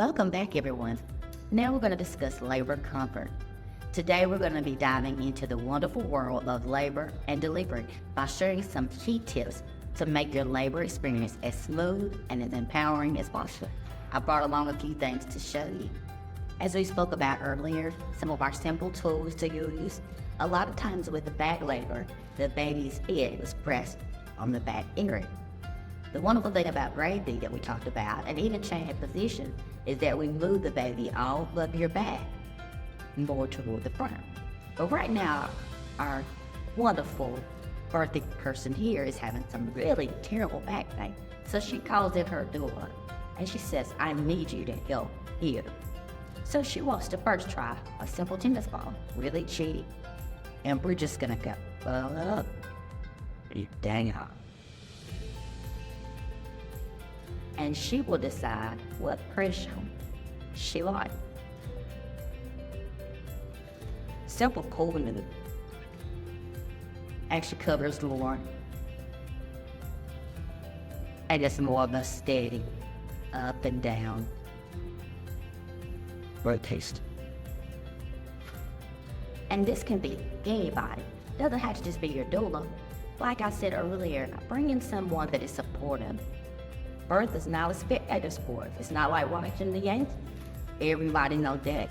Welcome back, everyone. Now we're going to discuss labor comfort. Today we're going to be diving into the wonderful world of labor and delivery by sharing some key tips to make your labor experience as smooth and as empowering as possible. I brought along a few things to show you. As we spoke about earlier, some of our simple tools to use. A lot of times with the back labor, the baby's head was pressed on the back area. The wonderful thing about gravity that we talked about, and even change of position, is that we move the baby off of your back, more toward the front. But right now, our wonderful birthing person here is having some really terrible back pain. So she calls in her doula, and she says, I need you to help here. So she wants to first try a simple tennis ball, really cheap. And we're just gonna go, up, dang hard. And she will decide what pressure she likes. Simple cool move. Actually covers more. And it's more of a steady up and down rotation. And this can be anybody. It doesn't have to just be your doula. Like I said earlier, bring in someone that is supportive. Birth is not a spectator sport. It's not like watching the Yankees. Everybody knows that.